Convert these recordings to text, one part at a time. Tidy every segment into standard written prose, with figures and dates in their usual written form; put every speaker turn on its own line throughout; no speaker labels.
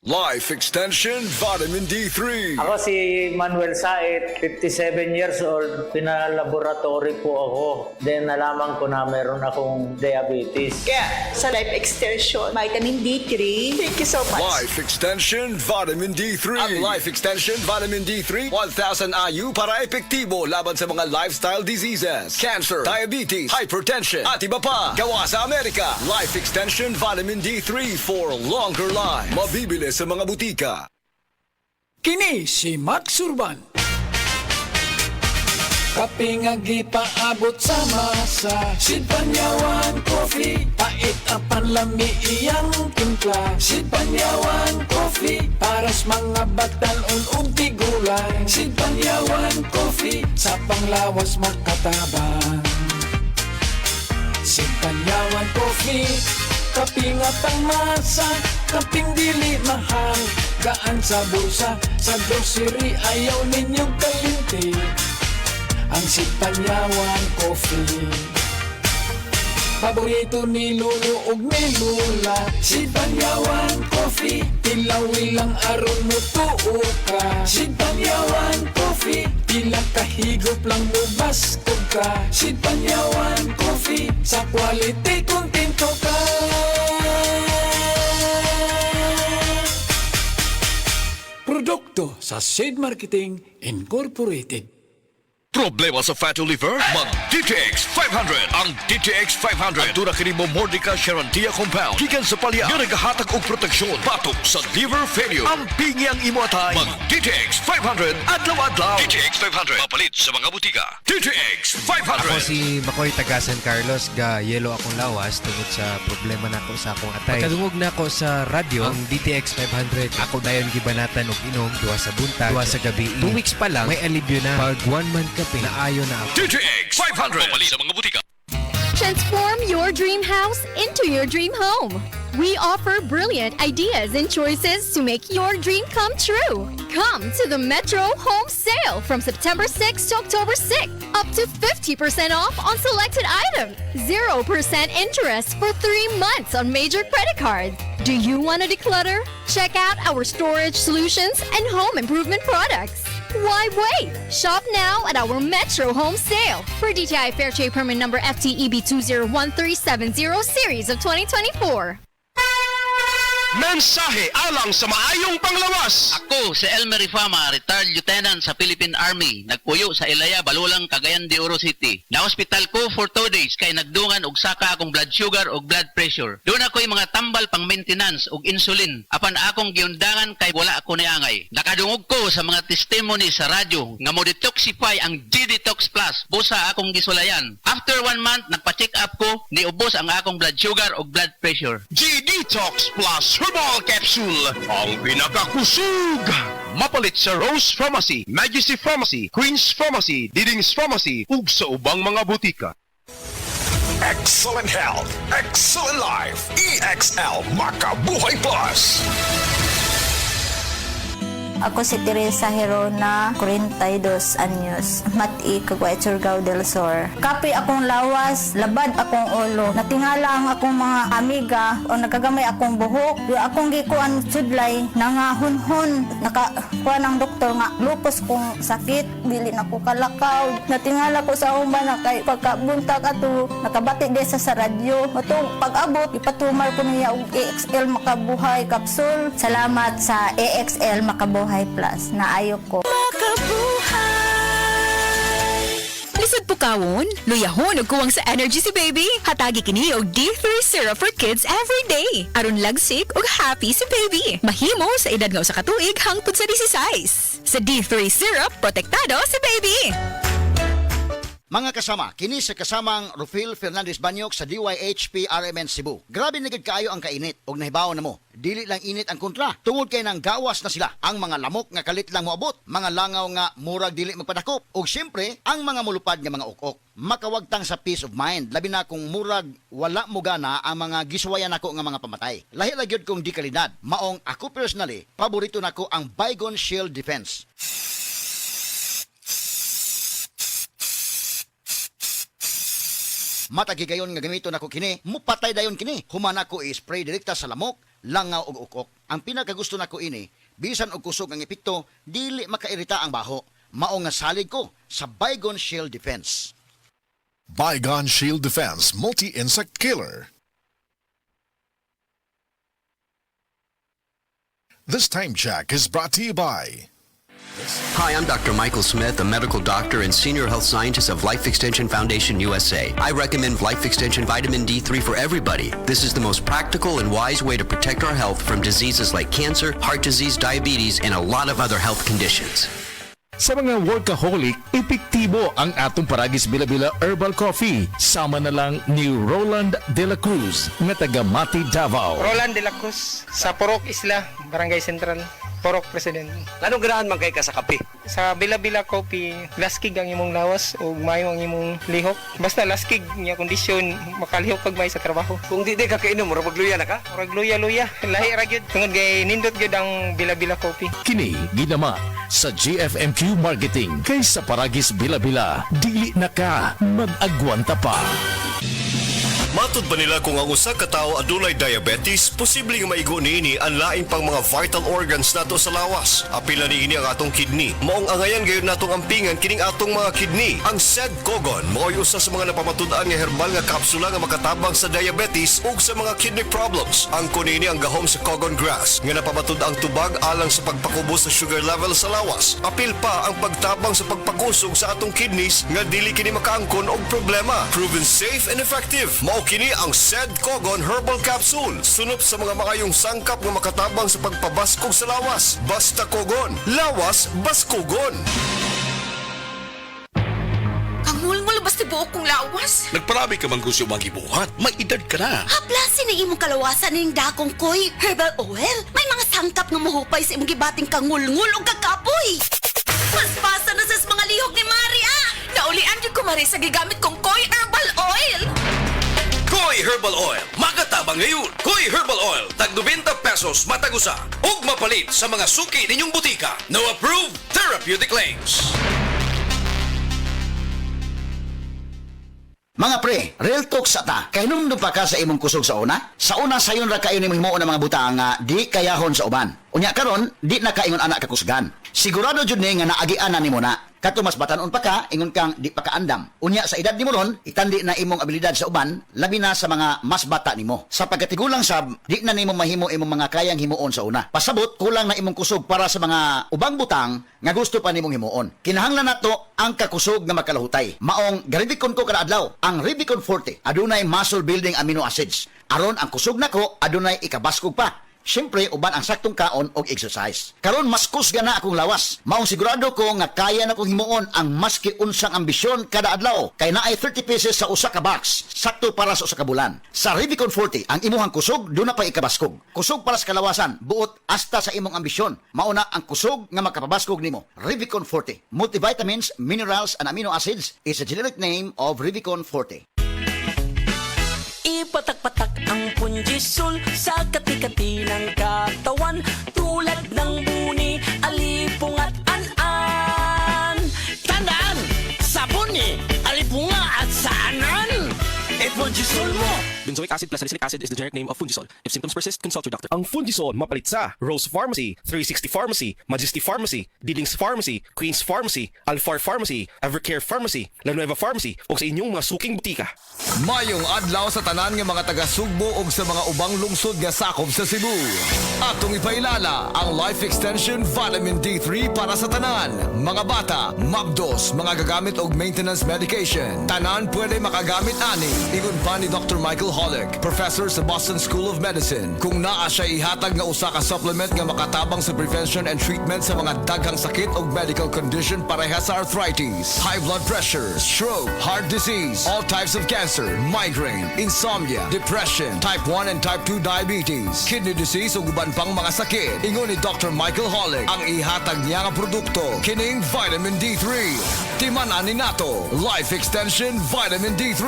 Life Extension Vitamin D3.
Ako si Manuel Saet, 57 years old. Pinalaboratory po ako. Then nalaman ko na meron akong diabetes.
Kaya sa Life Extension, Vitamin D3, thank you so much.
Life Extension Vitamin D3. Ang Life Extension Vitamin D3, 1,000 IU para epektibo laban sa mga lifestyle diseases, cancer, diabetes, hypertension, at iba pa. Gawa sa Amerika. Life Extension Vitamin D3 for longer life. Mabibili sa mga butika.
Kini si Max Urban. Kaping paabot sa masa, Sid Panyawan Coffee, pait ang panlami iyang timpla. Sid Panyawan Coffee, paras mga batalon ug tigulang. Sid Panyawan Coffee, sa panglawas makatabang. Sid Panyawan Coffee, kaping pangmasa, kaping dili mahal. Gaan sa bulsa, sa grocery ayaw ninyong kalinti. Ang Sid Panyawan Coffee, paborito ni Lolo ug ni Lola. Sid Panyawan Coffee, tilawi lang aron mo tuo ka. Sid Panyawan Coffee, pila kahigop lang mo baskog ka. Sid Panyawan Coffee, sa quality kontento ka. Produkto sa Sid Marketing Incorporated.
Problema sa fatty liver? Mag DTX 500. Ang DTX 500 ang tuna kini mo Mordica Charantia compound gikan sa palya nga nagahatag og proteksyon batok sa liver failure. Ang pingi ang imo atay. Mag DTX 500 adlaw-adlaw. DTX 500 mapalit sa mga butika. DTX 500.
Ako si Makoy taga San Carlos, ga yelo akong lawas tungod sa problema nako sa akong atay. Pagkadungog nako sa radyo ang DTX 500. Ako dayon gibanatan og inom duha sa buntag, duha sa gabi. 2 weeks pa lang may alibyo na. Pag 1 month kape na ayo na ako.
DTX 500 mapalit sa mga butika.
Transform your dream house into your dream home. We offer brilliant ideas and choices to make your dream come true. Come to the Metro Home Sale from September 6 to October 6. Up to 50% off on selected items. 0% interest for 3 months on major credit cards. Do you want to declutter? Check out our storage solutions and home improvement products. Why wait? Shop now at our Metro Home Sale for DTI Fair Trade Permit number FTEB 201370 series of 2024.
Mensahe alang sa maayong panglawas.
Ako si Elmer Ifama, retired lieutenant sa Philippine Army. Nagpuyo sa Ilaya, Balulang, Cagayan de Oro City. Na-hospital ko for 2 days kay nagdungan og saka akong blood sugar og blood pressure. Doon ako'y mga tambal pang maintenance og insulin. Apan akong giundangan kay wala ako niangay. Nakadungog ko sa mga testimony sa radyo nga mo detoxify ang G-Detox Plus. Busa akong gisulayan. After 1 month, nagpa-check up ko, niubos ang akong blood sugar og blood pressure.
G-Detox Plus Herbal Capsule, ang pinakakusog. Mapalit sa Rose Pharmacy, Majesty Pharmacy, Queen's Pharmacy, Diding's Pharmacy, ug sa ubang mga butika.
Excellent health, excellent life. EXL Makabuhay Plus.
Ako si Teresa Herona, 42 anyos, Mati, Caguay, Surigao del Sur. Kapi akong lawas, labad akong ulo. Natingala ang akong mga amiga o nagagamay akong buhok. Yung akong gikuan sudlay, nangahunhon. Nakakuha ng doktor nga, lupus kong sakit, dili na ko kalakaw. Natingala ko sa umba na kay pagkabuntag ato, nakabati desa sa radyo. Atong pag-abot, ipatumar ko niya og EXL Makabuhay Capsule. Salamat sa EXL Makabuhay Plus na ayok ko.
Lisod po kawon, luyahon ug kuwang sa energy si baby. Hatagi kini og D3 syrup for kids every day. Aron lagsik ug happy si baby. Mahimo sa edad nga usa ka tuig hangtod sa 16. Sa D3 syrup, protektado si baby.
Mga kasama, kini sa kasamang Rufil Fernandez Banyok sa DYHP RMN Cebu. Grabe na gid kaayo ang kainit og nahibaw na mo. Dili lang init ang kontra. Tungod kay nang gawas na sila. Ang mga lamok nga kalit lang moabot, mga langaw nga murag dili magpadakop, ug syempre ang mga mulupad nga mga ukok. Makawagtang sa peace of mind, labi na kung murag wala mo gana ang mga giswayan nako nga mga pamatay. Lahi ra gyud kong di kalidad. Maong ako personally, paborito nako ang Baygon Shield Defense. Matagigayon nga gamito nako kini, mupatay dayon kini. Humana ko i-spray direkta sa lamok, langaw ug ukok. Ang pinakagusto nako ini, bisan og kusog ang epekto, dili makairita ang baho. Mao nga salig ko sa Baygon Shield Defense.
Baygon Shield Defense Multi-Insect Killer. This time check is brought to you by...
Hi, I'm Dr. Michael Smith, a medical doctor and senior health scientist of Life Extension Foundation USA. I recommend Life Extension Vitamin D3 for everybody. This is the most practical and wise way to protect our health from diseases like cancer, heart disease, diabetes, and a lot of other health conditions.
Sa mga workaholic, epektibo ang atong Paragis Bila-Bila Herbal Coffee. Sama na lang ni Roland De La Cruz na taga Mati, Davao.
Roland De La Cruz sa Purok Isla, Barangay Central, Purok President.
Anong ganahan man kay ka sa kape?
Sa Bila-Bila Coffee, laskig ang imong lawas o mayo ang imong lihok. Basta laskig niya kondisyon, makalihok pag may sa trabaho.
Kung di ka kainom, murag magluya na ka?
Murag luya-luya, lahi ra gyud. Tungod kay nindot gyud ang Bila-Bila Coffee.
Kini ginama sa GFMQ Marketing kay sa Paragis Bila-Bila. Dili na ka mag-agwanta pa.
Matud ba nila kung ang usa ka tawo adunay diabetes, posibleng maigo niini ang laing pang mga vital organs nato sa lawas. Apila niini ang atong kidney. Maong angayan gayon natong ampingan kining atong mga kidney. Ang SED-COGON mao'y usa sa mga napamatud-an nga herbal nga kapsula nga makatabang sa diabetes ug sa mga kidney problems. Ang kunini ang gahom sa Cogon Grass nga napamatud ang tubag alang sa pagpakubos sa sugar level sa lawas. Apil pa ang pagtabang sa pagpakusog sa atong kidneys nga dili kini makaangkon og problema. Proven safe and effective. Kini ang SED-COGON Herbal Capsule. Sunop sa mga makayong sangkap nga makatabang sa pagpabaskog sa lawas. Basta Cogon. Lawas, Baskogon.
Kangulngul basta buok kong lawas.
Nagparami ka man gusto magibuhat. May edad ka na.
Haplasin na imong kalawasan ng dakong koy herbal oil. May mga sangkap nga mahupay sa imong gibating kangulngul o kakapoy. Mas pasa na sa mga lihok ni Maria. Naulian yung kumari sa gigamit kong koy herbal oil.
Koy Herbal Oil. Makatabang ngayon. Koy Herbal Oil. Tag 90 pesos matagusa. Ug mapalit sa mga suki ninyong butika. No approved therapeutic claims.
Mga pre, real talk sa ta. Kay nung pa ka sa imong kusog sa una? Sa una sayon ra kayo ni himuon ng mga butang nga di kayahon sa uban. Unya karon, di na kaingon anak kakusgan. Sigurado jud ni nga naagian na nimo na. Kato mas batanon pa ka, ingon kang di pa kaandam. Unya sa edad nimo ron, itandi na imong abilidad sa uban, labi na sa mga mas bata nimo. Sa pagkatigulang sab, di na nimo mahimo imong mga kayang himuon sa una. Pasabot, kulang na imong kusog para sa mga ubang butang nga gusto pa nimong himuon. Kinahanglan nato ang kakusog nga makalahutay. Maong garibikon ko kada adlaw, ang Ribicon Forte adunay muscle building amino acids. Aron ang kusog nako adunay ikabaskog pa. Siyempre, uban ang saktong kaon o exercise. Karon mas kusga na akong lawas. Maong sigurado ko nga kaya na kong himuon ang maski unsang ambisyon kada adlaw. Kay naay 30 pieces sa usa ka box. Sakto para sa usa ka bulan. Sa Ribicon Forte, ang imuhang kusog, doon na pa ikabaskog. Kusog para sa kalawasan, buot hasta sa imong ambisyon. Mauna ang kusog nga makapabaskog nimo. Ribicon Forte. Multivitamins, minerals, and amino acids is a generic name of Ribicon Forte.
Ipatak-patak ang punjisol sa kati-kati ng katawan tulad ng buni, alipong at an-an. Tandaan! Sabuni, alipunga at saanan! Punjisol mo!
Benzoic acid plus salicylic acid is the generic name of Fundisol. If symptoms persist, consult your doctor.
Ang Fundisol mapalit sa Rose Pharmacy, 360 Pharmacy, Majesty Pharmacy, Dillings Pharmacy, Queen's Pharmacy, Alfar Pharmacy, Evercare Pharmacy, La Nueva Pharmacy o sa inyong mga suking butika.
Mayong adlaw sa tanan nga mga taga-Sugbo o sa mga ubang lungsod nga sakop sa Cebu. Atong ipailala ang Life Extension Vitamin D3 para sa tanan. Mga bata, mabdos, mga gagamit og maintenance medication. Tanan pwede makagamit ani. Ingon pa ni Dr. Michael Holick, professor sa Boston School of Medicine. Kung naa siya ihatag nga usa ka supplement nga makatabang sa prevention and treatment sa mga daghang sakit o medical condition pareha sa arthritis, high blood pressure, stroke, heart disease, all types of cancer, migraine, insomnia, depression, type 1 and type 2 diabetes, kidney disease o guban pang mga sakit. Ingon ni Dr. Michael Holick, ang ihatag niya nga produkto, kining Vitamin D3. Timanan ni nato, Life Extension Vitamin D3.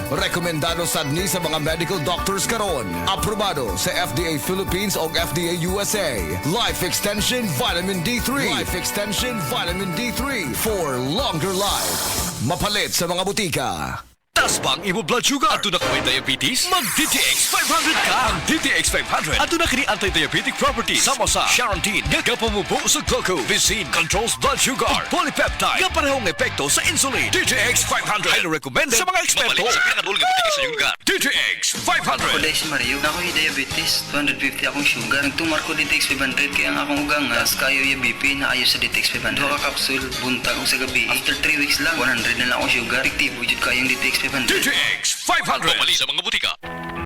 Rekomendado sad ni sa mga medical doctors karon. Aprobado sa FDA Philippines o FDA USA. Life Extension Vitamin D3. Life Extension Vitamin D3 for longer life. Mapalit sa mga butika.
Tas bang imo blood sugar? Ato na kaway diabetes? Mag DTX 500 ka! Ang DTX 500 ato na kini anti-diabetic properties sama sa Charantine nga kapamubo sa glucose, Vicin controls blood sugar, polypeptide nga parehong epekto sa insulin. DTX 500 highly recommended sa mga eksperto. Sa pinakadulong butika sa yuga. DTX 500.
Ako dahil si Mario, ako yung diabetes, 250 akong sugar. Nagtumar ko DTX 500 kaya ang akong ugangas, kayo yung BP na ayos sa DTX 500. Dua ka kapsul, buntag o sa gabi. After 3 weeks lang, 100 na lang akong sugar. Efektibo jud kayong DTX 500.
DTX 500. Pamali sa mga butika.